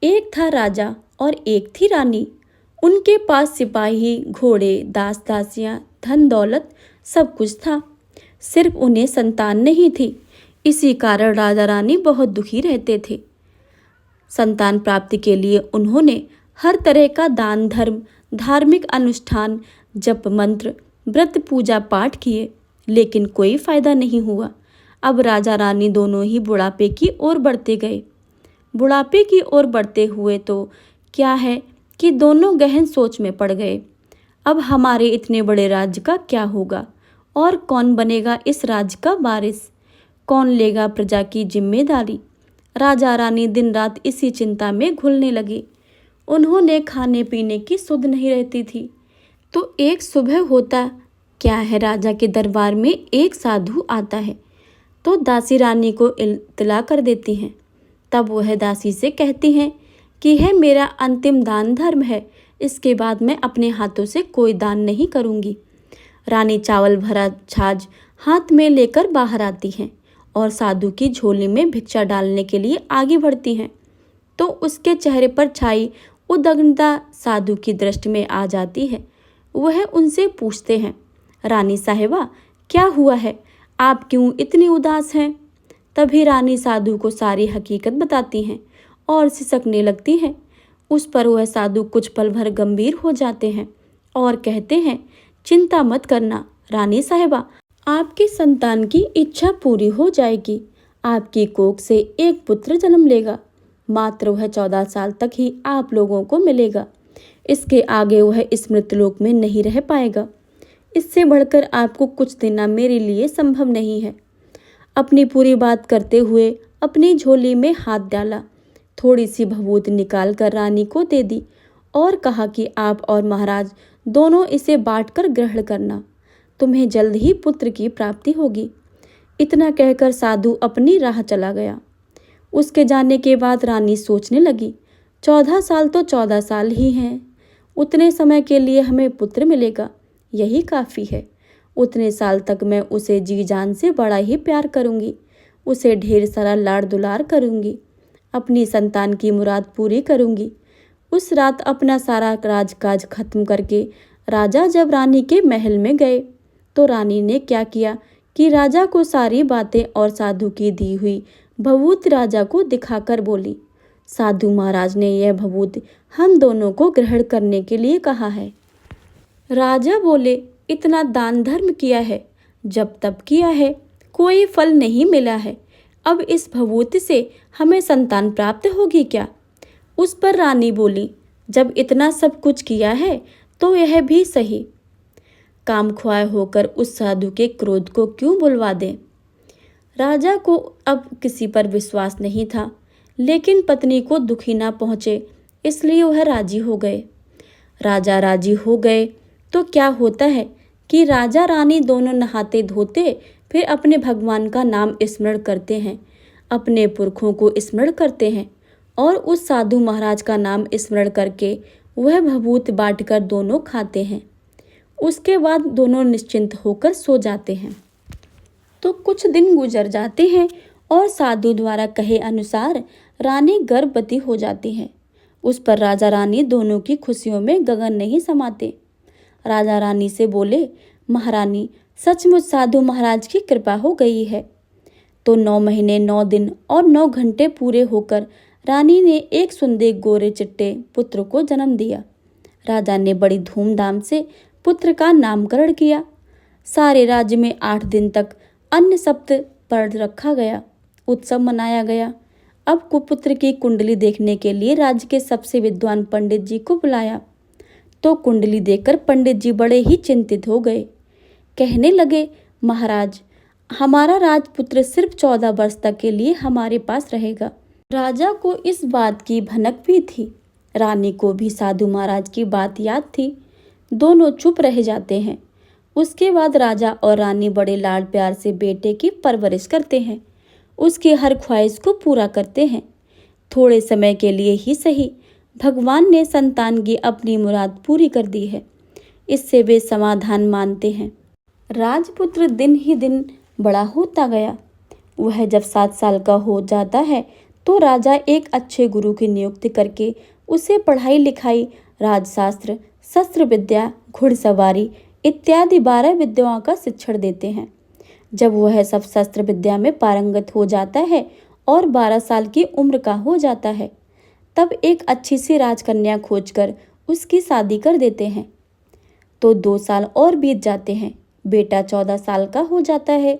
एक था राजा और एक थी रानी। उनके पास सिपाही, घोड़े, दास दासियां, धन दौलत सब कुछ था। सिर्फ उन्हें संतान नहीं थी। इसी कारण राजा रानी बहुत दुखी रहते थे। संतान प्राप्ति के लिए उन्होंने हर तरह का दान धर्म, धार्मिक अनुष्ठान, जप मंत्र, व्रत पूजा पाठ किए, लेकिन कोई फायदा नहीं हुआ। अब राजा रानी दोनों ही बुढ़ापे की ओर बढ़ते गए। बुढ़ापे की ओर बढ़ते हुए तो क्या है कि दोनों गहन सोच में पड़ गए। अब हमारे इतने बड़े राज्य का क्या होगा और कौन बनेगा इस राज्य का वारिस? कौन लेगा प्रजा की जिम्मेदारी? राजा रानी दिन रात इसी चिंता में घुलने लगे। उन्होंने खाने पीने की सुध नहीं रहती थी। तो एक सुबह होता क्या है, राजा के दरबार में एक साधु आता है तो दासी रानी को इत्तला कर देती हैं। तब वह दासी से कहती हैं कि यह मेरा अंतिम दान धर्म है, इसके बाद मैं अपने हाथों से कोई दान नहीं करूंगी। रानी चावल भरा छाछ हाथ में लेकर बाहर आती हैं और साधु की झोली में भिक्षा डालने के लिए आगे बढ़ती हैं। तो उसके चेहरे पर छाई उद्विग्नता साधु की दृष्टि में आ जाती है। वह उनसे पूछते हैं, रानी साहिबा, क्या हुआ है? आप क्यों इतनी उदास हैं? तभी रानी साधु को सारी हकीकत बताती हैं और सिसकने लगती हैं। उस पर वह साधु कुछ पल भर गंभीर हो जाते हैं और कहते हैं, चिंता मत करना रानी साहिबा, आपकी संतान की इच्छा पूरी हो जाएगी। आपकी कोख से एक पुत्र जन्म लेगा। मात्र वह 14 साल तक ही आप लोगों को मिलेगा। इसके आगे वह इस मृतलोक में नहीं रह पाएगा। इससे बढ़कर आपको कुछ देना मेरे लिए संभव नहीं है। अपनी पूरी बात करते हुए अपनी झोली में हाथ डाला, थोड़ी सी भभूत निकाल कर रानी को दे दी और कहा कि आप और महाराज दोनों इसे बांटकर ग्रहण करना। तुम्हें जल्द ही पुत्र की प्राप्ति होगी। इतना कहकर साधु अपनी राह चला गया। उसके जाने के बाद रानी सोचने लगी, 14 साल तो 14 साल ही हैं। उतने समय के लिए हमें पुत्र मिलेगा, यही काफ़ी है। उतने साल तक मैं उसे जी जान से बड़ा ही प्यार करूंगी। उसे ढेर सारा लाड़ दुलार करूंगी। अपनी संतान की मुराद पूरी करूंगी। उस रात अपना सारा राजकाज खत्म करके राजा जब रानी के महल में गए तो रानी ने क्या किया कि राजा को सारी बातें और साधु की दी हुई भभूत राजा को दिखाकर बोली, साधु महाराज ने यह भभूत हम दोनों को ग्रहण करने के लिए कहा है। राजा बोले, इतना दान धर्म किया है, जब तब किया है, कोई फल नहीं मिला है। अब इस भभूत से हमें संतान प्राप्त होगी क्या? उस पर रानी बोली, जब इतना सब कुछ किया है तो यह भी सही। काम ख्वाह होकर उस साधु के क्रोध को क्यों बुलवा दें? राजा को अब किसी पर विश्वास नहीं था, लेकिन पत्नी को दुखी ना पहुँचे इसलिए वह राजी हो गए। राजा राजी हो गए तो क्या होता है कि राजा रानी दोनों नहाते धोते फिर अपने भगवान का नाम स्मरण करते हैं, अपने पुरखों को स्मरण करते हैं और उस साधु महाराज का नाम स्मरण करके वह भभूत बांटकर दोनों खाते हैं। उसके बाद दोनों निश्चिंत होकर सो जाते हैं। तो कुछ दिन गुजर जाते हैं और साधु द्वारा कहे अनुसार रानी गर्भवती हो जाती है। उस पर राजा रानी दोनों की खुशियों में गगन नहीं समाते। राजा रानी से बोले, महारानी, सचमुच साधु महाराज की कृपा हो गई है। तो 9 महीने 9 दिन और 9 घंटे पूरे होकर रानी ने एक सुंदर गोरे चिट्टे पुत्र को जन्म दिया। राजा ने बड़ी धूमधाम से पुत्र का नामकरण किया। सारे राज्य में 8 दिन तक अन्न सप्त पर रखा गया, उत्सव मनाया गया। अब कुपुत्र की कुंडली देखने के लिए राज्य के सबसे विद्वान पंडित जी को बुलाया। तो कुंडली देखकर पंडित जी बड़े ही चिंतित हो गए। कहने लगे, महाराज, हमारा राजपुत्र सिर्फ 14 वर्ष तक के लिए हमारे पास रहेगा। राजा को इस बात की भनक भी थी, रानी को भी साधु महाराज की बात याद थी। दोनों चुप रह जाते हैं। उसके बाद राजा और रानी बड़े लाड प्यार से बेटे की परवरिश करते हैं, उसकी हर ख्वाहिश को पूरा करते हैं। थोड़े समय के लिए ही सही, भगवान ने संतान की अपनी मुराद पूरी कर दी है, इससे वे समाधान मानते हैं। राजपुत्र दिन ही दिन बड़ा होता गया। वह जब 7 साल का हो जाता है तो राजा एक अच्छे गुरु की नियुक्ति करके उसे पढ़ाई लिखाई, राजशास्त्र, शस्त्र विद्या, घुड़सवारी इत्यादि 12 विद्याओं का शिक्षण देते हैं। जब वह सब शस्त्र विद्या में पारंगत हो जाता है और 12 साल की उम्र का हो जाता है, तब एक अच्छी सी राजकन्या खोजकर उसकी शादी कर देते हैं। तो 2 साल और बीत जाते हैं। बेटा 14 साल का हो जाता है।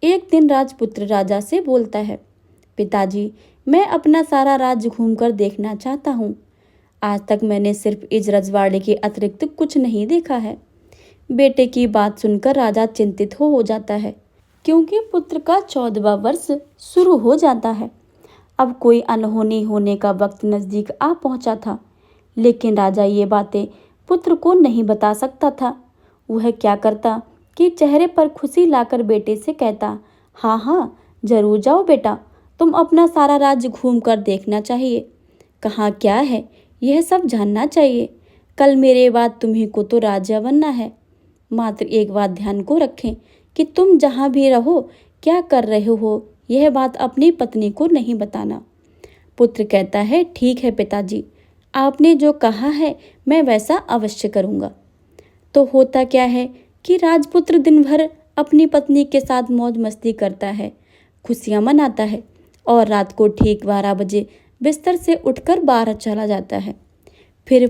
एक दिन राजपुत्र राजा से बोलता है, पिताजी, मैं अपना सारा राज्य घूमकर देखना चाहता हूँ। आज तक मैंने सिर्फ इस रजवाड़े के अतिरिक्त कुछ नहीं देखा है। बेटे की बात सुनकर राजा चिंतित हो जाता है, क्योंकि पुत्र का 14वां वर्ष शुरू हो जाता है। अब कोई अनहोनी होने का वक्त नजदीक आ पहुंचा था, लेकिन राजा ये बातें पुत्र को नहीं बता सकता था। वह क्या करता कि चेहरे पर खुशी लाकर बेटे से कहता, हाँ हाँ जरूर जाओ बेटा, तुम अपना सारा राज्य घूम कर देखना चाहिए। कहाँ क्या है यह सब जानना चाहिए। कल मेरे बाद तुम्ही को तो राजा बनना है। मात्र एक बात ध्यान को रखें कि तुम जहाँ भी रहो, क्या कर रहे हो, यह बात अपनी पत्नी को नहीं बताना। पुत्र कहता है, ठीक है पिताजी, आपने जो कहा है मैं वैसा अवश्य करूँगा। तो होता क्या है कि राजपुत्र दिन भर अपनी पत्नी के साथ मौज मस्ती करता है, खुशियाँ मनाता है और रात को ठीक 12 बजे बिस्तर से उठकर बाहर चला जाता है। फिर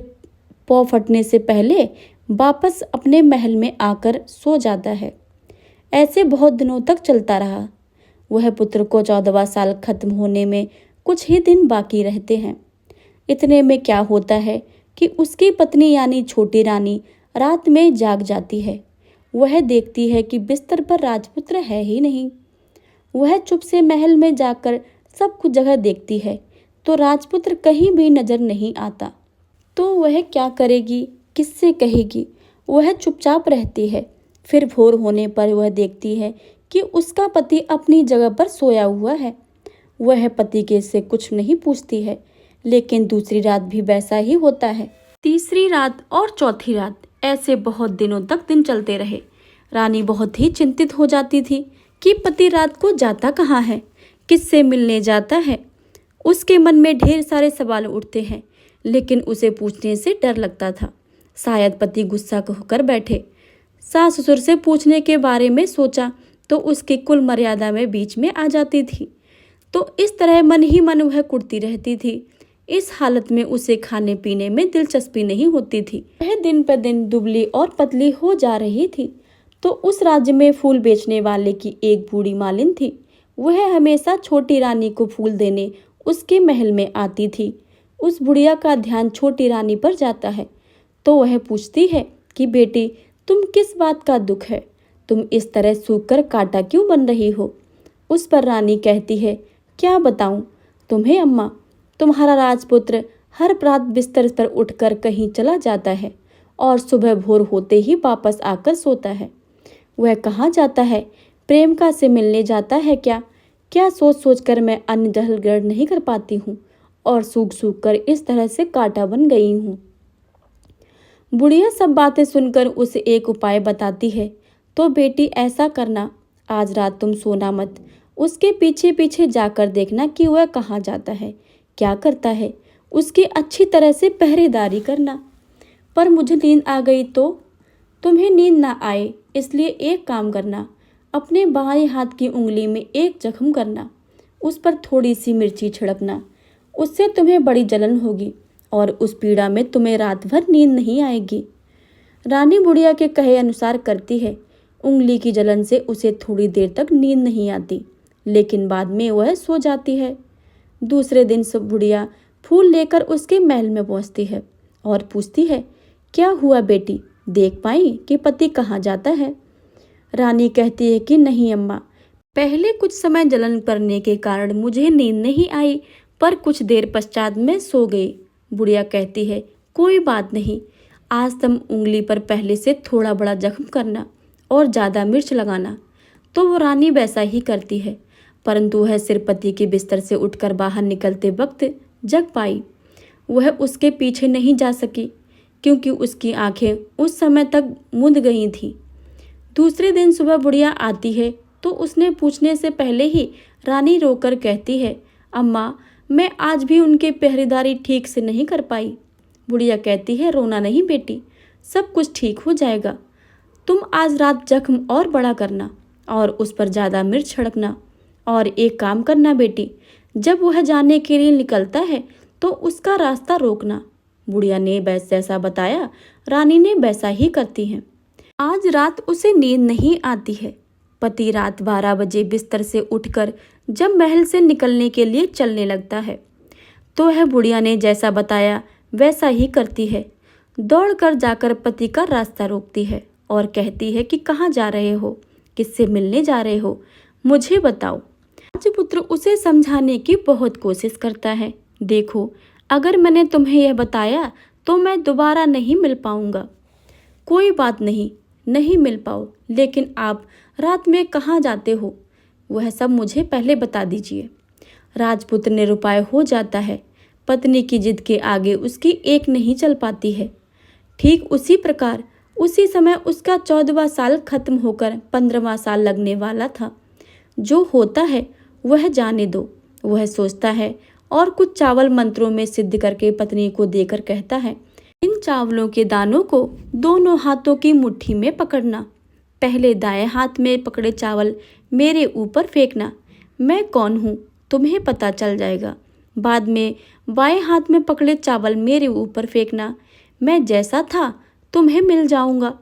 पौ फटने से पहले वापस अपने महल में आकर सो जाता है। ऐसे बहुत दिनों तक चलता रहा। वह पुत्र को 14वां साल खत्म होने में कुछ ही दिन बाकी रहते हैं। इतने में क्या होता है कि उसकी पत्नी यानी छोटी रानी रात में जाग जाती है। वह देखती है कि बिस्तर पर राजपुत्र है ही नहीं। वह चुप से महल में जाकर सब कुछ जगह देखती है, तो राजपुत्र कहीं भी नजर नहीं आता। तो वह क्या करेगी, किससे कहेगी? वह चुपचाप रहती है। फिर भोर होने पर वह देखती है कि उसका पति अपनी जगह पर सोया हुआ है। वह पति के से कुछ नहीं पूछती है, लेकिन दूसरी रात भी वैसा ही होता है। तीसरी रात और चौथी रात, ऐसे बहुत दिनों तक दिन चलते रहे। रानी बहुत ही चिंतित हो जाती थी कि पति रात को जाता कहाँ है, किससे मिलने जाता है। उसके मन में ढेर सारे सवाल उठते हैं, लेकिन उसे पूछने से डर लगता था। शायद पति गुस्सा होकर बैठे। सास ससुर से पूछने के बारे में सोचा तो उसकी कुल मर्यादा में बीच में आ जाती थी। तो इस तरह मन ही मन वह कुढ़ती रहती थी। इस हालत में उसे खाने पीने में दिलचस्पी नहीं होती थी। वह दिन पर दिन दुबली और पतली हो जा रही थी। तो उस राज्य में फूल बेचने वाले की एक बूढ़ी मालिन थी। वह हमेशा छोटी रानी को फूल देने उसके महल में आती थी। उस बुढ़िया का ध्यान छोटी रानी पर जाता है, तो वह पूछती है कि बेटी, तुम किस बात का दुख है? तुम इस तरह सूख कर कांटा क्यों बन रही हो? उस पर रानी कहती है, क्या बताऊं तुम्हें अम्मा, तुम्हारा राजपुत्र हर रात बिस्तर पर उठकर कहीं चला जाता है और सुबह भोर होते ही वापस आकर सोता है। वह कहाँ जाता है? प्रेमिका से मिलने जाता है क्या? क्या सोच सोच कर मैं अन्न जल ग्रहण नहीं कर पाती हूँ और सूख सूख कर इस तरह से कांटा बन गई हूँ। बुढ़िया सब बातें सुनकर उसे एक उपाय बताती है, तो बेटी ऐसा करना, आज रात तुम सोना मत, उसके पीछे पीछे जाकर देखना कि वह कहाँ जाता है, क्या करता है, उसकी अच्छी तरह से पहरेदारी करना। पर मुझे नींद आ गई तो? तुम्हें नींद ना आए इसलिए एक काम करना, अपने बाएं हाथ की उंगली में एक जख्म करना, उस पर थोड़ी सी मिर्ची छिड़कना। उससे तुम्हें बड़ी जलन होगी और उस पीड़ा में तुम्हें रात भर नींद नहीं आएगी। रानी बुढ़िया के कहे अनुसार करती है। उंगली की जलन से उसे थोड़ी देर तक नींद नहीं आती, लेकिन बाद में वह सो जाती है। दूसरे दिन सब बुढ़िया फूल लेकर उसके महल में पहुंचती है और पूछती है, क्या हुआ बेटी, देख पाई कि पति कहाँ जाता है? रानी कहती है कि नहीं अम्मा, पहले कुछ समय जलन पड़ने के कारण मुझे नींद नहीं आई, पर कुछ देर पश्चात मैं सो गई। बुढ़िया कहती है, कोई बात नहीं, आज तुम उंगली पर पहले से थोड़ा बड़ा जख्म करना और ज़्यादा मिर्च लगाना। तो वो रानी वैसा ही करती है, परंतु वह सिर्फ पति के बिस्तर से उठकर बाहर निकलते वक्त जग पाई। वह उसके पीछे नहीं जा सकी, क्योंकि उसकी आंखें उस समय तक मूंद गई थीं। दूसरे दिन सुबह बुढ़िया आती है तो उसने पूछने से पहले ही रानी रोकर कहती है, अम्मा, मैं आज भी उनकी पहरेदारी ठीक से नहीं कर पाई। बुढ़िया कहती है, रोना नहीं बेटी, सब कुछ ठीक हो जाएगा। तुम आज रात जख्म और बड़ा करना और उस पर ज़्यादा मिर्च छिड़कना। और एक काम करना बेटी, जब वह जाने के लिए निकलता है तो उसका रास्ता रोकना। बुढ़िया ने जैसा बताया, रानी ने वैसा ही करती है। आज रात उसे नींद नहीं आती है। पति रात 12 बजे बिस्तर से उठकर जब महल से निकलने के लिए चलने लगता है तो वह बुढ़िया ने जैसा बताया वैसा ही करती है। दौड़कर जाकर पति का रास्ता रोकती है और कहती है कि कहाँ जा रहे हो, किससे मिलने जा रहे हो, मुझे बताओ। राजपुत्र उसे समझाने की बहुत कोशिश करता है। देखो, अगर मैंने तुम्हें यह बताया तो मैं दोबारा नहीं मिल पाऊंगा। कोई बात नहीं, नहीं मिल पाओ, लेकिन आप रात में कहाँ जाते हो वह सब मुझे पहले बता दीजिए। राजपुत्र निरुपाय हो जाता है। पत्नी की जिद के आगे उसकी एक नहीं चल पाती है। ठीक उसी प्रकार उसी समय उसका 14वां साल खत्म होकर 15वां साल लगने वाला था। जो होता है वह जाने दो, वह सोचता है और कुछ चावल मंत्रों में सिद्ध करके पत्नी को देकर कहता है, इन चावलों के दानों को दोनों हाथों की मुट्ठी में पकड़ना। पहले दाएं हाथ में पकड़े चावल मेरे ऊपर फेंकना। मैं कौन हूँ तुम्हें पता चल जाएगा। बाद में बाएं हाथ में पकड़े चावल मेरे ऊपर फेंकना। मैं जैसा था तुम्हें मिल जाऊंगा।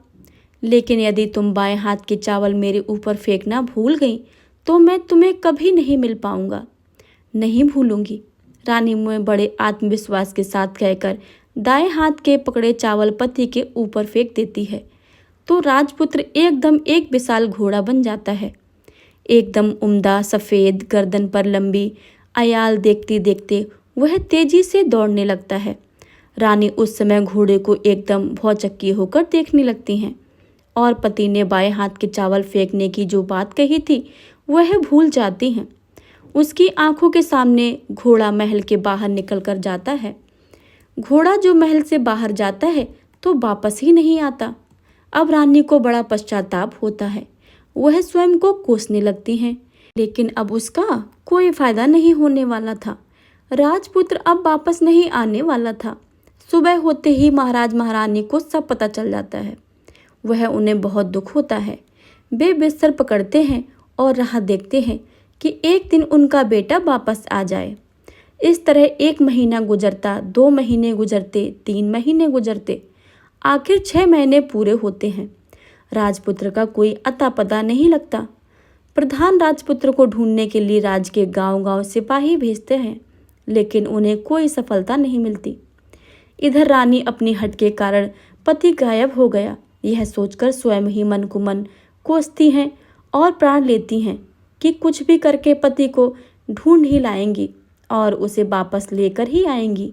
लेकिन यदि तुम बाएं हाथ के चावल मेरे ऊपर फेंकना भूल गई तो मैं तुम्हें कभी नहीं मिल पाऊंगा। नहीं भूलूंगी, रानी में बड़े आत्मविश्वास के साथ कहकर दाएं हाथ के पकड़े चावल पति के ऊपर फेंक देती है तो राजपुत्र एकदम एक विशाल घोड़ा बन जाता है। एकदम उम्दा, सफ़ेद, गर्दन पर लंबी आयाल देखते देखते वह तेजी से दौड़ने लगता है। रानी उस समय घोड़े को एकदम भौचक्की होकर देखने लगती हैं और पति ने बाएं हाथ के चावल फेंकने की जो बात कही थी वह भूल जाती हैं। उसकी आंखों के सामने घोड़ा महल के बाहर निकल कर जाता है। घोड़ा जो महल से बाहर जाता है तो वापस ही नहीं आता। अब रानी को बड़ा पश्चाताप होता है। वह स्वयं को कोसने लगती हैं, लेकिन अब उसका कोई फायदा नहीं होने वाला था। राजपुत्र अब वापस नहीं आने वाला था। सुबह होते ही महाराज महारानी को सब पता चल जाता है। वह उन्हें बहुत दुख होता है। वे बिस्तर पकड़ते हैं और राह देखते हैं कि एक दिन उनका बेटा वापस आ जाए। इस तरह 1 महीना गुजरता, 2 महीने गुजरते, 3 महीने गुजरते, आखिर 6 महीने पूरे होते हैं। राजपुत्र का कोई अता पता नहीं लगता। प्रधान राजपुत्र को ढूंढने के लिए राज्य के गांव-गांव सिपाही भेजते हैं, लेकिन उन्हें कोई सफलता नहीं मिलती। इधर रानी अपनी हट के कारण पति गायब हो गया यह सोचकर स्वयं ही मन को मन कोसती हैं और प्राण लेती हैं कि कुछ भी करके पति को ढूंढ ही लाएंगी और उसे वापस लेकर ही आएंगी।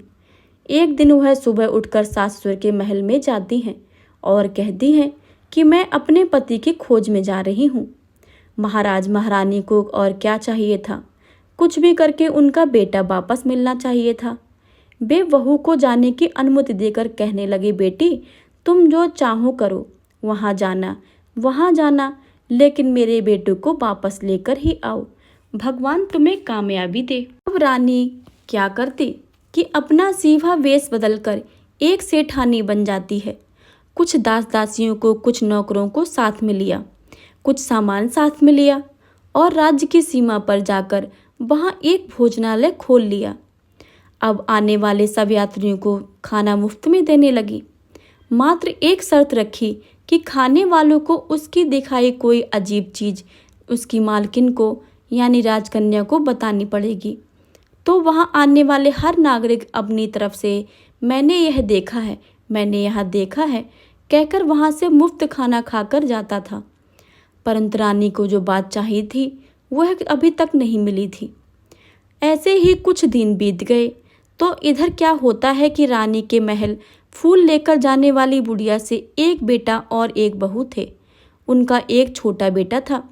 एक दिन वह सुबह उठकर सासुर के महल में जाती हैं और कहती हैं कि मैं अपने पति की खोज में जा रही हूँ। महाराज महारानी को और क्या चाहिए था, कुछ भी करके उनका बेटा वापस मिलना चाहिए था। वे बहू को जाने की अनुमति देकर कहने लगे, बेटी तुम जो चाहो करो, वहाँ जाना, लेकिन मेरे बेटे को वापस लेकर ही आओ। भगवान तुम्हें कामयाबी दे। अब रानी क्या करती कि अपना सीधा वेश बदलकर एक सेठानी बन जाती है। कुछ दास दासियों को, कुछ नौकरों को साथ में लिया, कुछ सामान साथ में लिया और राज्य की सीमा पर जाकर वहाँ एक भोजनालय खोल लिया। अब आने वाले सब यात्रियों को खाना मुफ्त में देने लगी। मात्र एक शर्त रखी कि खाने वालों को उसकी दिखाई कोई अजीब चीज़ उसकी मालकिन को यानी राजकन्या को बतानी पड़ेगी। तो वहाँ आने वाले हर नागरिक अपनी तरफ से मैंने यह देखा है, मैंने यहाँ देखा है कहकर वहाँ से मुफ्त खाना खाकर जाता था। परंतु रानी को जो बात चाहिए थी वह अभी तक नहीं मिली थी। ऐसे ही कुछ दिन बीत गए तो इधर क्या होता है कि रानी के महल फूल लेकर जाने वाली बुढ़िया से एक बेटा और एक बहू थे। उनका एक छोटा बेटा था,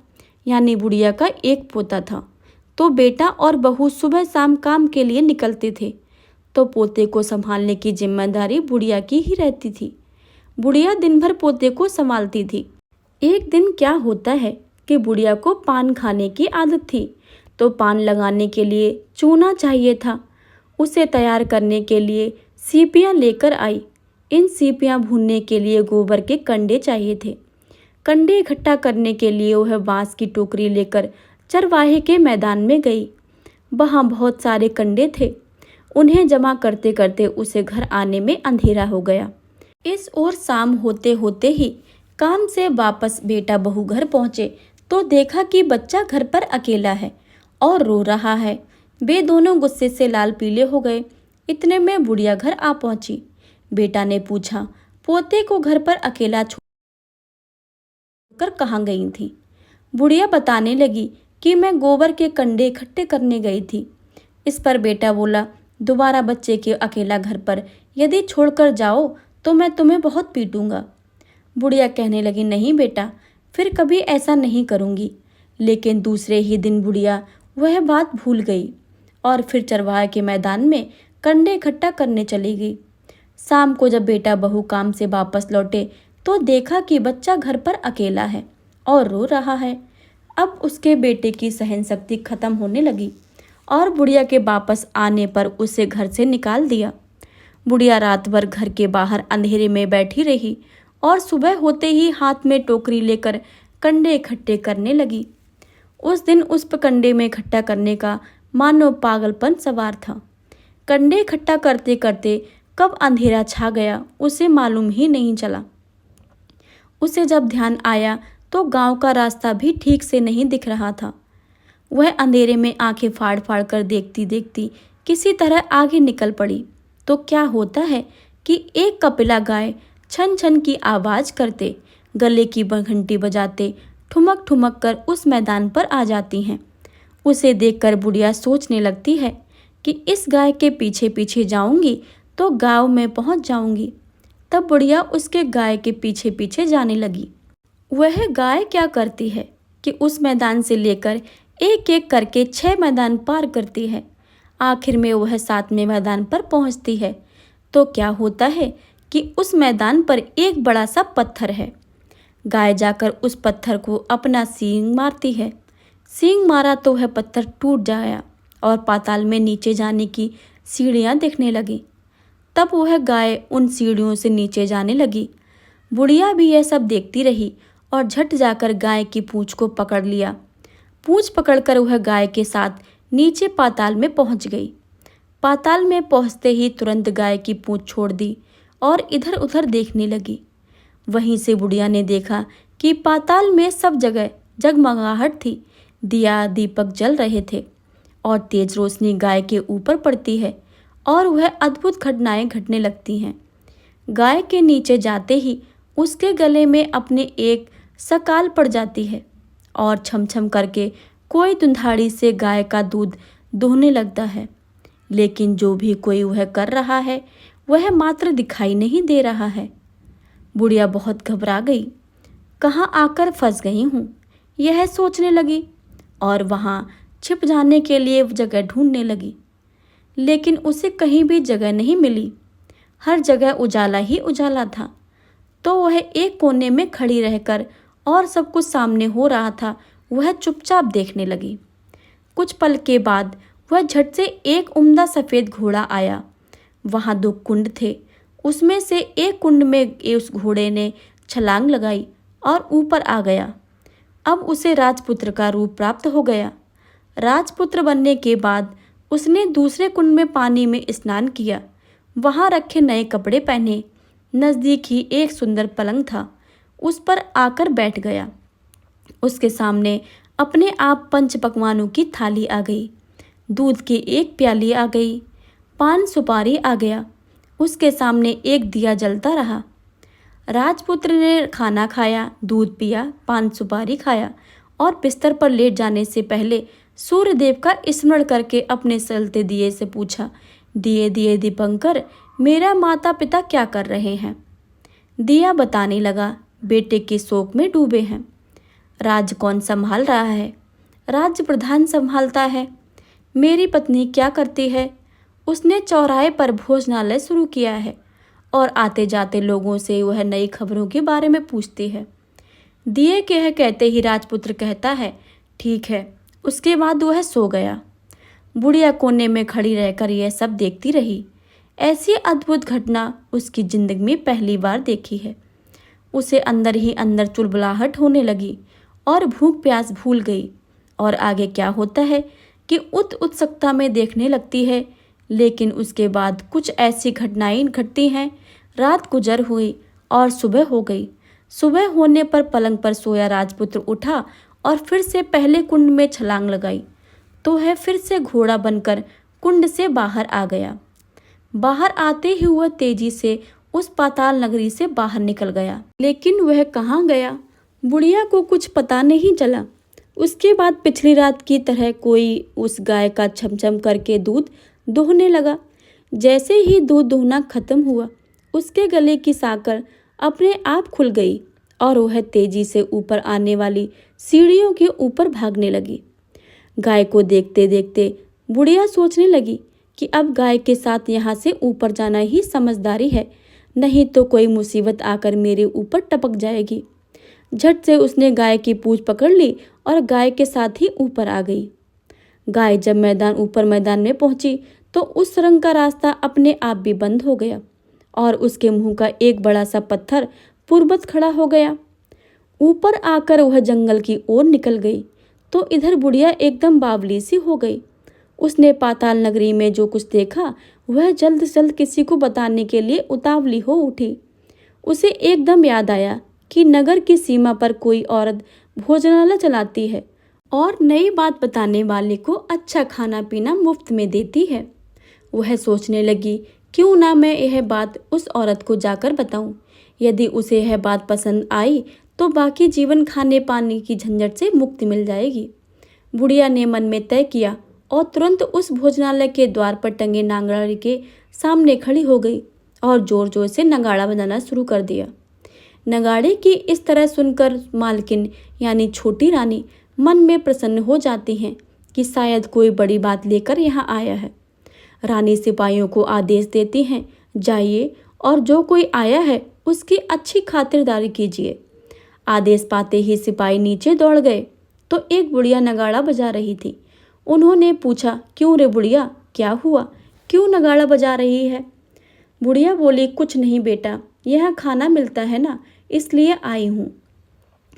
यानी बुढ़िया का एक पोता था। तो बेटा और बहू सुबह शाम काम के लिए निकलते थे, तो पोते को संभालने की जिम्मेदारी बुढ़िया की ही रहती थी। बुढ़िया दिन भर पोते को संभालती थी। एक दिन क्या होता है कि बुढ़िया को पान खाने की आदत थी, तो पान लगाने के लिए चूना चाहिए था। उसे तैयार करने के लिए सीपियाँ लेकर आई। इन सीपियाँ भूनने के लिए गोबर के कंडे चाहिए थे। कंडे इकट्ठा करने के लिए वह बांस की टोकरी लेकर चरवाहे के मैदान में गई। वहाँ बहुत सारे कंडे थे। उन्हें जमा करते करते उसे घर आने में अंधेरा हो गया। इस ओर शाम होते होते ही काम से वापस बेटा बहू घर पहुँचे तो देखा कि बच्चा घर पर अकेला है और रो रहा है। वे दोनों गुस्से से लाल पीले हो गए। इतने में बुढ़िया घर आ पहुंची। बेटा ने पूछा, पोते को घर पर अकेला छोड़कर कहाँ गई थी? बुढ़िया बताने लगी कि मैं गोबर के कंडे इकट्ठे करने गई थी। इस पर बेटा बोला, दोबारा बच्चे के अकेला घर पर यदि छोड़कर जाओ तो मैं तुम्हें बहुत पीटूंगा। बुढ़िया कहने लगी, नहीं बेटा, फिर कभी ऐसा नहीं करूंगी। लेकिन दूसरे ही दिन बुढ़िया वह बात भूल गई और फिर चरवाहे के मैदान में कंडे इकट्ठा करने चली गई। शाम को जब बेटा बहू काम से वापस लौटे तो देखा कि बच्चा घर पर अकेला है और रो रहा है। अब उसके बेटे की सहन शक्ति खत्म होने लगी और बुढ़िया के वापस आने पर उसे घर से निकाल दिया। बुढ़िया रात भर घर के बाहर अंधेरे में बैठी रही और सुबह होते ही हाथ में टोकरी लेकर कंडे इकट्ठे करने लगी। उस दिन उस कंडे में इकट्ठा करने का मानो पागलपन सवार था। कंडे इकट्ठा करते करते कब अंधेरा छा गया उसे मालूम ही नहीं चला। उसे जब ध्यान आया तो गांव का रास्ता भी ठीक से नहीं दिख रहा था। वह अंधेरे में आंखें फाड़ फाड़ कर देखती देखती किसी तरह आगे निकल पड़ी तो क्या होता है कि एक कपिला गाय छन छन की आवाज़ करते, गले की घंटी बजाते ठुमक ठुमक कर उस मैदान पर आ जाती हैं। उसे देखकर बुढ़िया सोचने लगती है कि इस गाय के पीछे पीछे जाऊंगी तो गांव में पहुंच जाऊंगी। तब बुढ़िया उसके गाय के पीछे पीछे जाने लगी। वह गाय क्या करती है कि उस मैदान से लेकर एक एक करके 6 मैदान पार करती है। आखिर में वह 7वें मैदान पर पहुंचती है तो क्या होता है कि उस मैदान पर एक बड़ा सा पत्थर है। गाय जाकर उस पत्थर को अपना सींग मारती है। सींग मारा तो वह पत्थर टूट जाया और पाताल में नीचे जाने की सीढ़ियाँ दिखने लगी। तब वह गाय उन सीढ़ियों से नीचे जाने लगी। बुढ़िया भी यह सब देखती रही और झट जाकर गाय की पूंछ को पकड़ लिया। पूंछ पकड़कर वह गाय के साथ नीचे पाताल में पहुंच गई। पाताल में पहुंचते ही तुरंत गाय की पूंछ छोड़ दी और इधर उधर देखने लगी। वहीं से बुढ़िया ने देखा कि पाताल में सब जगह जगमगाहट थी। दिया दीपक जल रहे थे और तेज रोशनी गाय के ऊपर पड़ती है और वह अद्भुत घटनाएं घटने लगती हैं। गाय के नीचे जाते ही उसके गले में अपने एक सकाल पड़ जाती है और छमछम करके कोई दुधाड़ी से गाय का दूध दोहने लगता है। लेकिन जो भी कोई वह कर रहा है वह मात्र दिखाई नहीं दे रहा है। बुढ़िया बहुत घबरा गई। कहाँ आकर फंस गई हूँ, यह सोचने लगी और वहाँ छिप जाने के लिए जगह ढूंढने लगी। लेकिन उसे कहीं भी जगह नहीं मिली। हर जगह उजाला ही उजाला था। तो वह एक कोने में खड़ी रहकर और सब कुछ सामने हो रहा था वह चुपचाप देखने लगी। कुछ पल के बाद वह झट से एक उम्दा सफ़ेद घोड़ा आया। वहाँ 2 कुंड थे। उसमें से एक कुंड में उस घोड़े ने छलांग लगाई और ऊपर आ गया। अब उसे राजपुत्र का रूप प्राप्त हो गया। राजपुत्र बनने के बाद उसने दूसरे कुंड में पानी में स्नान किया। वहाँ रखे नए कपड़े पहने। नज़दीक ही एक सुंदर पलंग था, उस पर आकर बैठ गया। उसके सामने अपने आप 5 पकवानों की थाली आ गई। दूध की एक प्याली आ गई। पान सुपारी आ गया। उसके सामने एक दिया जलता रहा। राजपुत्र ने खाना खाया, दूध पिया, पान सुपारी खाया और बिस्तर पर लेट जाने से पहले सूर्यदेव का स्मरण करके अपने जलते दिए से पूछा, दिए दिए दीपंकर, मेरा माता पिता क्या कर रहे हैं? दिया बताने लगा, बेटे के शोक में डूबे हैं। राज कौन संभाल रहा है? राज्य प्रधान संभालता है। मेरी पत्नी क्या करती है? उसने चौराहे पर भोजनालय शुरू किया है और आते जाते लोगों से वह नई खबरों के बारे में पूछती है। दिए के कहते ही राजपुत्र कहता है, ठीक है, उसके बाद वह सो गया। बुढ़िया कोने में खड़ी रहकर यह सब देखती रही। ऐसी अद्भुत घटना उसकी जिंदगी में पहली बार देखी है। उसे अंदर ही अंदर चुलबुलाहट होने लगी और भूख प्यास भूल गई और आगे क्या होता है कि उत्सुकता में देखने लगती है। लेकिन उसके बाद कुछ ऐसी घटनाएं घटती हैं। रात गुजर हुई और सुबह हो गई। सुबह होने पर पलंग पर सोया राजपुत्र उठा और फिर से पहले कुंड में छलांग लगाई तो वह फिर से घोड़ा बनकर कुंड से बाहर आ गया। बाहर आते ही वह तेजी से उस पाताल नगरी से बाहर निकल गया। लेकिन वह कहाँ गया, बुढ़िया को कुछ पता नहीं चला। उसके बाद पिछली रात की तरह कोई उस गाय का छमछम करके दूध दोहने लगा। जैसे ही दूध दोहना खत्म हुआ, उसके गले की साकर अपने आप खुल गई और वह तेजी से ऊपर आने वाली सीढ़ियों के ऊपर भागने लगी। गाय को देखते देखते बुढ़िया सोचने लगी कि अब गाय के साथ यहाँ से ऊपर जाना ही समझदारी है, नहीं तो कोई मुसीबत आकर मेरे ऊपर टपक जाएगी। झट से उसने गाय की पूंछ पकड़ ली और गाय के साथ ही ऊपर आ गई। गाय जब मैदान में पहुंची तो उस सुरंग का रास्ता अपने आप भी बंद हो गया और उसके मुंह का एक बड़ा सा पत्थर पूर्ववत खड़ा हो गया। ऊपर आकर वह जंगल की ओर निकल गई तो इधर बुढ़िया एकदम बावली सी हो गई। उसने पाताल नगरी में जो कुछ देखा वह जल्द से जल्द किसी को बताने के लिए उतावली हो उठी। उसे एकदम याद आया कि नगर की सीमा पर कोई औरत भोजनालय चलाती है और नई बात बताने वाले को अच्छा खाना पीना मुफ्त में देती है। वह सोचने लगी, क्यों ना मैं यह बात उस औरत को जाकर बताऊं। यदि उसे यह बात पसंद आई तो बाकी जीवन खाने पाने की झंझट से मुक्ति मिल जाएगी। बुढ़िया ने मन में तय किया और तुरंत उस भोजनालय के द्वार पर टंगे नगाड़े के सामने खड़ी हो गई और जोर जोर से नगाड़ा बजाना शुरू कर दिया। नगाड़े की इस तरह सुनकर मालकिन यानी छोटी रानी मन में प्रसन्न हो जाती हैं कि शायद कोई बड़ी बात लेकर यहाँ आया है। रानी सिपाहियों को आदेश देती हैं, जाइए और जो कोई आया है उसकी अच्छी खातिरदारी कीजिए। आदेश पाते ही सिपाही नीचे दौड़ गए तो एक बुढ़िया नगाड़ा बजा रही थी। उन्होंने पूछा, क्यों रे बुढ़िया, क्या हुआ, क्यों नगाड़ा बजा रही है? बुढ़िया बोली, कुछ नहीं बेटा, यहाँ खाना मिलता है ना, इसलिए आई हूँ।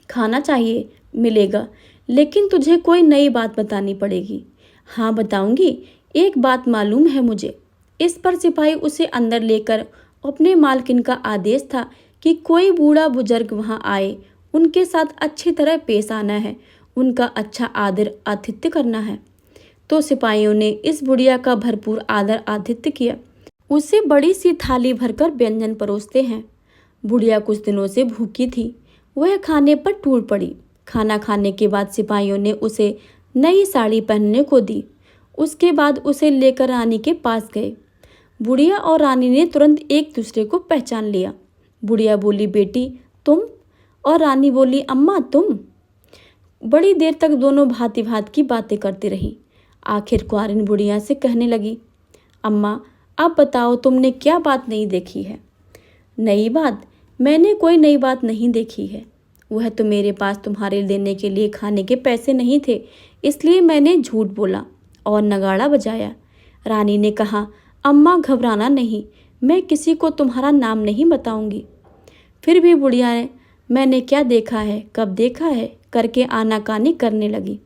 खाना चाहिए, मिलेगा, लेकिन तुझे कोई नई बात बतानी पड़ेगी। हाँ बताऊंगी, एक बात मालूम है मुझे। इस पर सिपाही उसे अंदर लेकर अपने मालकिन का आदेश था कि कोई बूढ़ा बुजुर्ग वहाँ आए, उनके साथ अच्छी तरह पेश आना है, उनका अच्छा आदर आतिथ्य करना है। तो सिपाहियों ने इस बुढ़िया का भरपूर आदर आतिथ्य किया। उसे बड़ी सी थाली भरकर व्यंजन परोसते हैं। बुढ़िया कुछ दिनों से भूखी थी, वह खाने पर टूट पड़ी। खाना खाने के बाद सिपाहियों ने उसे नई साड़ी पहनने को दी। उसके बाद उसे लेकर रानी के पास गए। बुढ़िया और रानी ने तुरंत एक दूसरे को पहचान लिया। बुढ़िया बोली, बेटी तुम? और रानी बोली, अम्मा तुम? बड़ी देर तक दोनों भांति भांति की बातें करती रही। आखिर कुंवारिन बुढ़िया से कहने लगी, अम्मा अब बताओ तुमने क्या बात नहीं देखी है? नई बात? मैंने कोई नई बात नहीं देखी है। वह तो मेरे पास तुम्हारे देने के लिए खाने के पैसे नहीं थे, इसलिए मैंने झूठ बोला और नगाड़ा बजाया। रानी ने कहा, अम्मा घबराना नहीं, मैं किसी को तुम्हारा नाम नहीं बताऊंगी। फिर भी बुढ़िया ने मैंने क्या देखा है, कब देखा है करके आनाकानी करने लगी।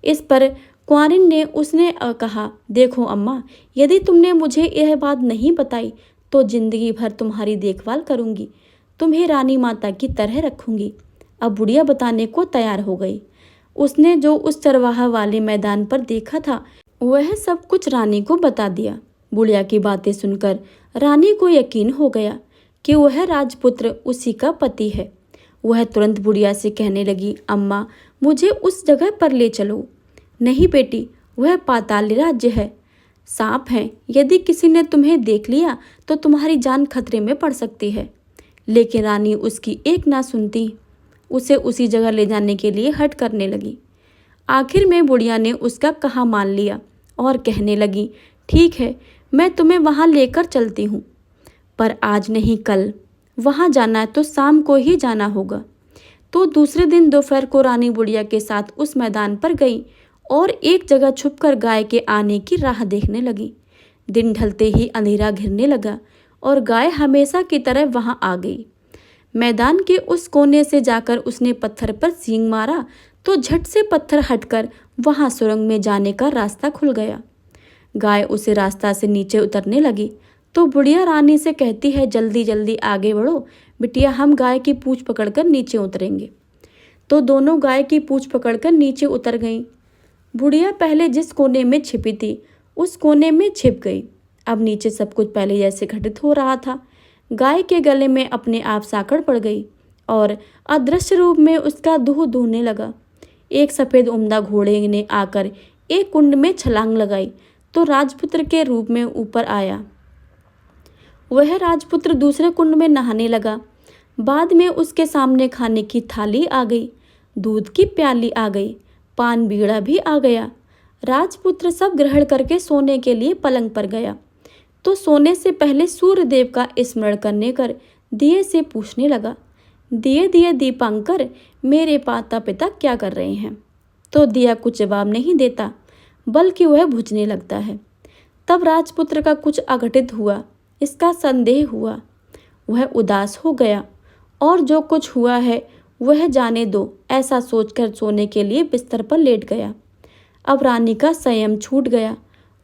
इस पर कुंवारिन ने उसने कहा, देखो अम्मा, यदि तुमने मुझे यह बात नहीं बताई तो जिंदगी भर तुम्हारी देखभाल करूंगी, तुम्हें रानी माता की तरह रखूंगी। अब बुढ़िया बताने को तैयार हो गई। उसने जो उस चरवाहा वाले मैदान पर देखा था वह सब कुछ रानी को बता दिया। बुढ़िया की बातें सुनकर रानी को यकीन हो गया कि वह राजपुत्र उसी का पति है। वह तुरंत बुढ़िया से कहने लगी, अम्मा मुझे उस जगह पर ले चलो। नहीं बेटी, वह पाताल राज्य है, सांप है, यदि किसी ने तुम्हें देख लिया तो तुम्हारी जान खतरे में पड़ सकती है। लेकिन रानी उसकी एक ना सुनती, उसे उसी जगह ले जाने के लिए हट करने लगी। आखिर में बुढ़िया ने उसका कहा मान लिया और कहने लगी, ठीक है, मैं तुम्हें वहाँ लेकर चलती हूँ, पर आज नहीं कल। वहाँ जाना है तो शाम को ही जाना होगा। तो दूसरे दिन दोपहर को रानी बुढ़िया के साथ उस मैदान पर गई और एक जगह छुपकर गाय के आने की राह देखने लगी। दिन ढलते ही अंधेरा घिरने लगा और गाय हमेशा की तरह वहां आ गई। मैदान के उस कोने से जाकर उसने पत्थर पर सींग मारा तो झट से पत्थर हटकर वहां सुरंग में जाने का रास्ता खुल गया। गाय उसे रास्ता से नीचे उतरने लगी तो बुढ़िया रानी से कहती है, जल्दी जल्दी आगे बढ़ो बिटिया, हम गाय की पूंछ पकड़कर नीचे उतरेंगे। तो दोनों गाय की पूंछ पकड़कर नीचे उतर गईं। बुढ़िया पहले जिस कोने में छिपी थी उस कोने में छिप गई। अब नीचे सब कुछ पहले जैसे घटित हो रहा था। गाय के गले में अपने आप साकड़ पड़ गई और अदृश्य रूप में उसका दूध दूहने लगा। एक सफ़ेद उम्दा घोड़े ने आकर एक कुंड में छलांग लगाई तो राजपुत्र के रूप में ऊपर आया। वह राजपुत्र दूसरे कुंड में नहाने लगा। बाद में उसके सामने खाने की थाली आ गई, दूध की प्याली आ गई, पान बीड़ा भी आ गया। राजपुत्र सब ग्रहण करके सोने के लिए पलंग पर गया तो सोने से पहले सूर्यदेव का स्मरण करने कर दिए से पूछने लगा, दिए दिए दीपांकर, मेरे माता पिता क्या कर रहे हैं? तो दिया कुछ जवाब नहीं देता बल्कि वह बुझने लगता है। तब राजपुत्र का कुछ अघटित हुआ, इसका संदेह हुआ। वह उदास हो गया और जो कुछ हुआ है वह जाने दो, ऐसा सोचकर सोने के लिए बिस्तर पर लेट गया। अब रानी का संयम छूट गया।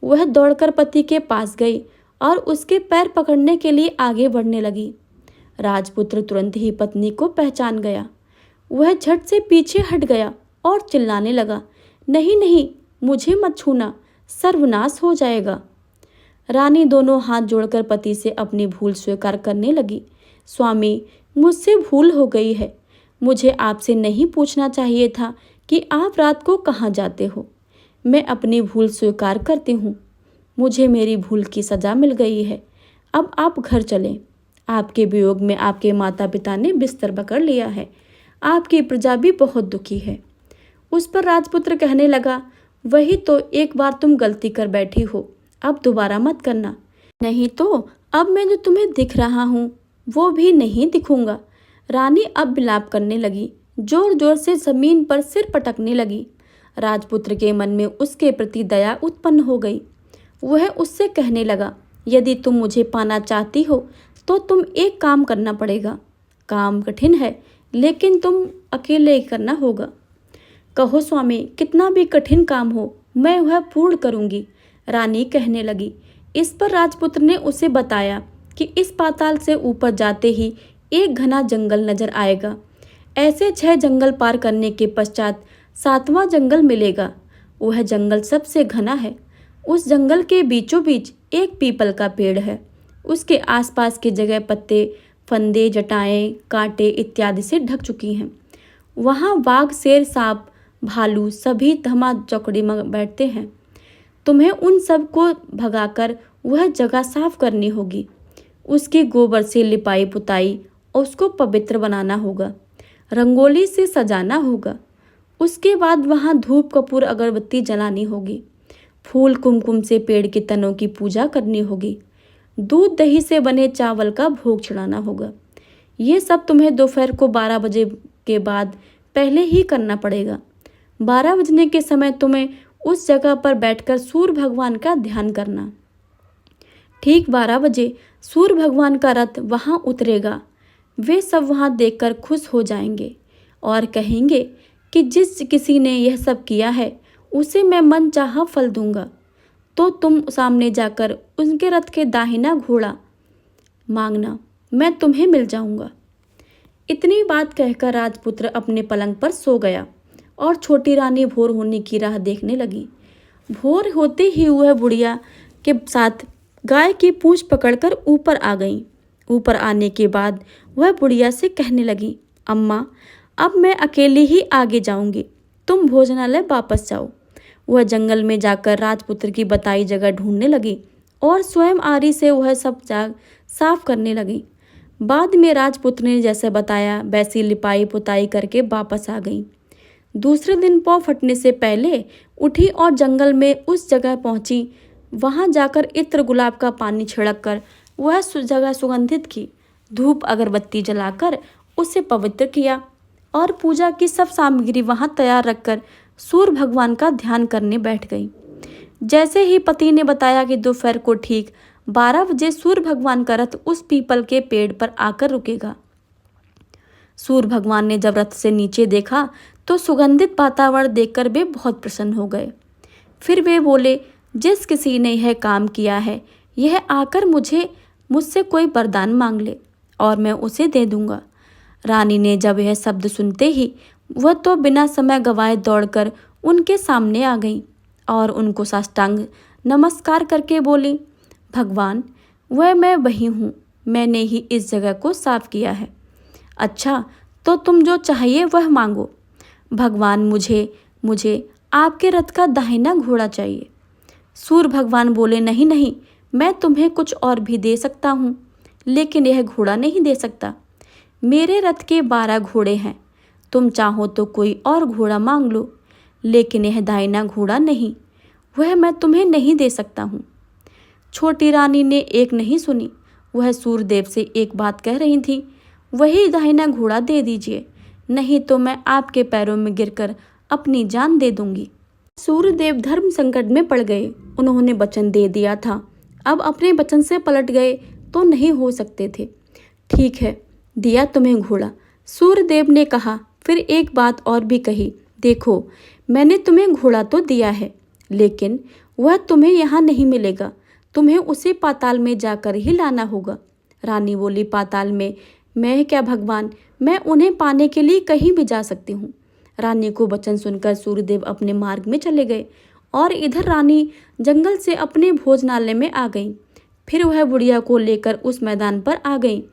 वह दौड़कर पति के पास गई और उसके पैर पकड़ने के लिए आगे बढ़ने लगी। राजपुत्र तुरंत ही पत्नी को पहचान गया। वह झट से पीछे हट गया और चिल्लाने लगा, नहीं नहीं, मुझे मत छूना, सर्वनाश हो जाएगा। रानी दोनों हाथ जोड़कर पति से अपनी भूल स्वीकार करने लगी। स्वामी, मुझसे भूल हो गई है। मुझे आपसे नहीं पूछना चाहिए था कि आप रात को कहाँ जाते हो। मैं अपनी भूल स्वीकार करती हूँ। मुझे मेरी भूल की सज़ा मिल गई है। अब आप घर चलें। आपके वियोग में आपके माता पिता ने बिस्तर पकड़ लिया है। आपकी प्रजा भी बहुत दुखी है। उस पर राजपुत्र कहने लगा, वही तो, एक बार तुम गलती कर बैठी हो, अब दोबारा मत करना, नहीं तो अब मैं जो तुम्हें दिख रहा हूँ वो भी नहीं दिखूंगा। रानी अब विलाप करने लगी, जोर जोर से जमीन पर सिर पटकने लगी। राजपुत्र के मन में उसके प्रति दया उत्पन्न हो गई। वह उससे कहने लगा, यदि तुम मुझे पाना चाहती हो तो तुम एक काम करना पड़ेगा। काम कठिन है लेकिन तुम अकेले ही करना होगा। कहो स्वामी, कितना भी कठिन काम हो मैं वह पूर्ण करूंगी, रानी कहने लगी। इस पर राजपुत्र ने उसे बताया कि इस पाताल से ऊपर जाते ही एक घना जंगल नजर आएगा। ऐसे 6 जंगल पार करने के पश्चात 7वां जंगल मिलेगा। वह जंगल सबसे घना है। उस जंगल के बीचों बीच एक पीपल का पेड़ है। उसके आसपास की जगह पत्ते, फंदे, जटाएं, कांटे इत्यादि से ढक चुकी हैं। वहाँ बाघ, शेर, सांप, भालू सभी धमा चौकड़ी में बैठते हैं। तुम्हें उन सब को भगाकर वह जगह साफ करनी होगी। उसकी गोबर से लिपाई पुताई और उसको पवित्र बनाना होगा। रंगोली से सजाना होगा। उसके बाद वहाँ धूप, कपूर, अगरबत्ती जलानी होगी। फूल, कुमकुम से पेड़ के तनों की पूजा करनी होगी। दूध दही से बने चावल का भोग चढ़ाना होगा। ये सब तुम्हें दोपहर को 12 बजे के बाद पहले ही करना पड़ेगा। 12 बजने के समय तुम्हें उस जगह पर बैठकर सूर्य भगवान का ध्यान करना। ठीक 12 बजे सूर्य भगवान का रथ वहाँ उतरेगा। वे सब वहाँ देखकर खुश हो जाएंगे और कहेंगे कि जिस किसी ने यह सब किया है उसे मैं मन चाहा फल दूंगा। तो तुम सामने जाकर उनके रथ के दाहिना घोड़ा मांगना, मैं तुम्हें मिल जाऊंगा। इतनी बात कहकर राजपुत्र अपने पलंग पर सो गया और छोटी रानी भोर होने की राह देखने लगी। भोर होते ही वह बुढ़िया के साथ गाय की पूंछ पकड़कर ऊपर आ गई। ऊपर आने के बाद वह बुढ़िया से कहने लगी, अम्मा, अब मैं अकेली ही आगे जाऊंगी, तुम भोजनालय वापस जाओ। वह जंगल में जाकर राजपुत्र की बताई जगह ढूंढने लगी और स्वयं आरी से वह सब जाग साफ करने लगी। बाद में राजपुत्र ने जैसे बताया वैसी लिपाई पुताई करके वापस आ गई। दूसरे दिन पौ फटने से पहले उठी और जंगल में उस जगह पहुंची। वहां जाकर इत्र, गुलाब का पानी छिड़क कर वह जगह सुगंधित की। धूप अगरबत्ती जलाकर उसे पवित्र किया और पूजा की सब सामग्री वहां तैयार रखकर सूर्य भगवान का ध्यान करने बैठ गई। जैसे ही पति ने बताया कि दोपहर को ठीक 12 बजे सूर्य भगवान का रथ उस पीपल के पेड़ पर आकर रुकेगा। सूर्य भगवान ने जब रथ से नीचे देखा तो सुगंधित वातावरण देखकर वे बहुत प्रसन्न हो गए। फिर वे बोले, जिस किसी ने यह काम किया है, यह आकर मुझसे कोई वरदान मांग ले और मैं उसे दे दूंगा। रानी ने जब यह शब्द सुनते ही वह तो बिना समय गवाए दौड़कर उनके सामने आ गई और उनको साष्टांग नमस्कार करके बोली, भगवान, मैं वही हूँ, मैंने ही इस जगह को साफ किया है। अच्छा, तो तुम जो चाहिए वह मांगो। भगवान, मुझे आपके रथ का दाहिना घोड़ा चाहिए। सूर्य भगवान बोले, नहीं नहीं, मैं तुम्हें कुछ और भी दे सकता हूँ, लेकिन यह घोड़ा नहीं दे सकता। मेरे रथ के 12 घोड़े हैं, तुम चाहो तो कोई और घोड़ा मांग लो, लेकिन यह दाहिना घोड़ा नहीं, वह मैं तुम्हें नहीं दे सकता हूँ। छोटी रानी ने एक नहीं सुनी, वह सूर्यदेव से एक बात कह रही थी, वही दाहिना घोड़ा दे दीजिए, नहीं तो मैं आपके पैरों में गिरकर अपनी जान दे दूंगी। सूर्यदेव धर्म संकट में पड़ गए। उन्होंने वचन दे दिया था, अब अपने वचन से पलट गए तो नहीं हो सकते थे। ठीक है, दिया तुम्हें घोड़ा, सूर्यदेव ने कहा। फिर एक बात और भी कही, देखो, मैंने तुम्हें घोड़ा तो दिया है, लेकिन वह तुम्हें यहाँ नहीं मिलेगा, तुम्हें उसे पाताल में जाकर ही लाना होगा। रानी बोली, पाताल में? मैं क्या भगवान, मैं उन्हें पाने के लिए कहीं भी जा सकती हूँ। रानी को वचन सुनकर सूर्यदेव अपने मार्ग में चले गए और इधर रानी जंगल से अपने भोजनालय में आ गई। फिर वह बुढ़िया को लेकर उस मैदान पर आ गई।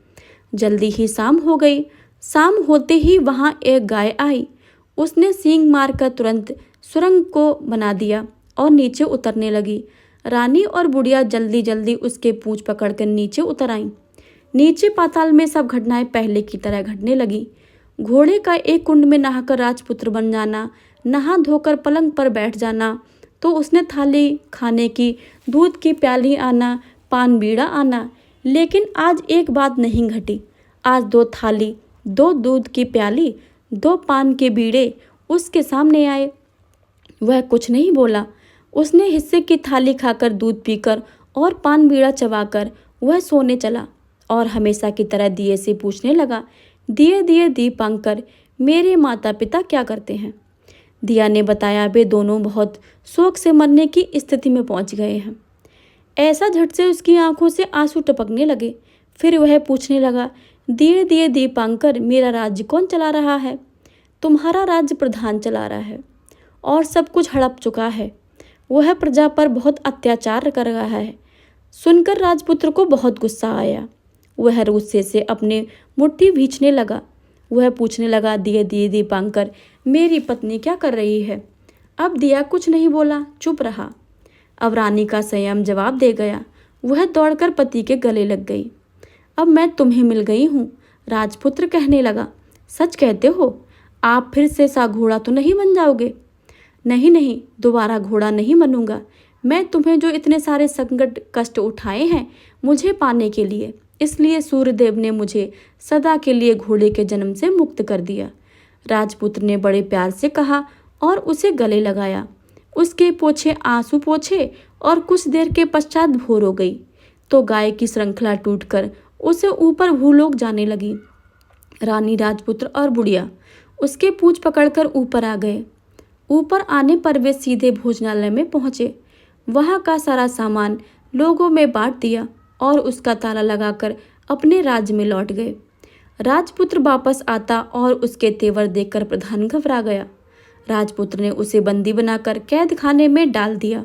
जल्दी ही शाम हो गई। शाम होते ही वहाँ एक गाय आई। उसने सींग मारकर तुरंत सुरंग को बना दिया और नीचे उतरने लगी। रानी और बुढ़िया जल्दी जल्दी उसके पूंछ पकड़कर नीचे उतर आईं। नीचे पाताल में सब घटनाएं पहले की तरह घटने लगी। घोड़े का एक कुंड में नहाकर राजपुत्र बन जाना, नहा धोकर पलंग पर बैठ जाना, तो उसने थाली खाने की, दूध की प्याली आना, पान बीड़ा आना। लेकिन आज एक बात नहीं घटी। आज 2 थाली, 2 दूध की प्याली, 2 पान के बीड़े उसके सामने आए। वह कुछ नहीं बोला। उसने हिस्से की थाली खाकर, दूध पीकर और पान बीड़ा चबाकर वह सोने चला और हमेशा की तरह दिए से पूछने लगा, दिए दीपांकर, मेरे माता पिता क्या करते हैं? दिया ने बताया, वे दोनों बहुत शोक से मरने की स्थिति में पहुंच गए हैं। ऐसा झट से उसकी आंखों से आंसू टपकने लगे। फिर वह पूछने लगा, दिए दीपांकर, मेरा राज्य कौन चला रहा है? तुम्हारा राज्य प्रधान चला रहा है और सब कुछ हड़प चुका है। वह प्रजा पर बहुत अत्याचार कर रहा है। सुनकर राजपुत्र को बहुत गुस्सा आया। वह गुस्से से अपने मुट्ठी भींचने लगा। वह पूछने लगा, दिए दीपांकर, मेरी पत्नी क्या कर रही है? अब दिया कुछ नहीं बोला, चुप रहा। अब रानी का संयम जवाब दे गया। वह दौड़कर पति के गले लग गई। अब मैं तुम्हें मिल गई हूँ, राजपुत्र कहने लगा। सच कहते हो? आप फिर से सा घोड़ा तो नहीं बन जाओगे? नहीं, दोबारा घोड़ा नहीं बनूंगा। मैं तुम्हें जो इतने सारे संकट कष्ट उठाए हैं मुझे पाने के लिए, इसलिए सूर्यदेव ने मुझे सदा के लिए घोड़े के जन्म से मुक्त कर दिया। राजपुत्र ने बड़े प्यार से कहा और उसे गले लगाया। उसके पोछे आंसू पोछे और कुछ देर के पश्चात भोर हो गई तो गाय की श्रृंखला टूटकर उसे ऊपर भूलोक जाने लगी। रानी, राजपुत्र और बुढ़िया उसके पूंछ पकड़कर ऊपर आ गए। ऊपर आने पर वे सीधे भोजनालय में पहुंचे। वहां का सारा सामान लोगों में बांट दिया और उसका ताला लगाकर अपने राज्य में लौट गए। राजपुत्र वापस आता और उसके तेवर देखकर प्रधान घबरा गया। राजपुत्र ने उसे बंदी बनाकर कैद खाने में डाल दिया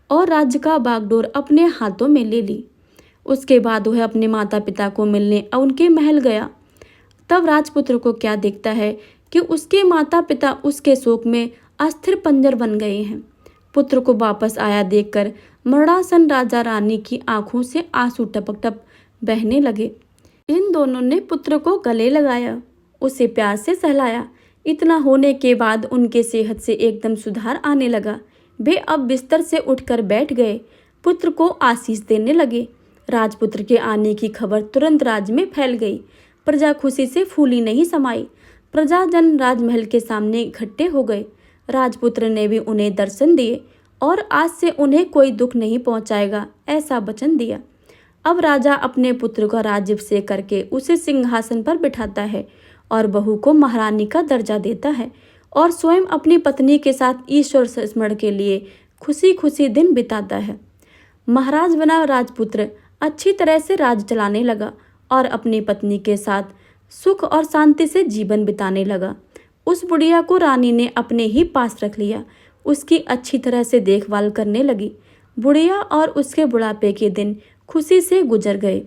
और राज्य का बागडोर अपने हाथों में ले ली। उसके बाद वह अपने माता पिता को मिलने उनके महल गया। तब राजपुत्र को क्या दिखता है कि उसके माता पिता उसके शोक में अस्थिर पंजर बन गए हैं। पुत्र को वापस आया देखकर मरणासन राजा रानी की आंखों से आंसू टपक टप बहने लगे। इन दोनों ने पुत्र को गले लगाया, उसे प्यार से सहलाया। इतना होने के बाद उनके सेहत से एकदम सुधार आने लगा। वे अब बिस्तर से उठकर बैठ गए, पुत्र को आशीष देने लगे। राजपुत्र के आने की खबर तुरंत राज्य में फैल गई। प्रजा खुशी से फूली नहीं समाई। प्रजाजन राजमहल के सामने इकट्ठे हो गए। राजपुत्र ने भी उन्हें दर्शन दिए और आज से उन्हें कोई दुख नहीं पहुंचाएगा, ऐसा वचन दिया। अब राजा अपने पुत्र का राज्याभिषेक करके उसे सिंहासन पर बिठाता है और बहू को महारानी का दर्जा देता है और स्वयं अपनी पत्नी के साथ ईश्वर स्मरण के लिए खुशी खुशी दिन बिताता है। महाराज बना राजपुत्र अच्छी तरह से राज चलाने लगा और अपनी पत्नी के साथ सुख और शांति से जीवन बिताने लगा। उस बुढ़िया को रानी ने अपने ही पास रख लिया, उसकी अच्छी तरह से देखभाल करने लगी। बुढ़िया और उसके बुढ़ापे के दिन खुशी से गुजर गए।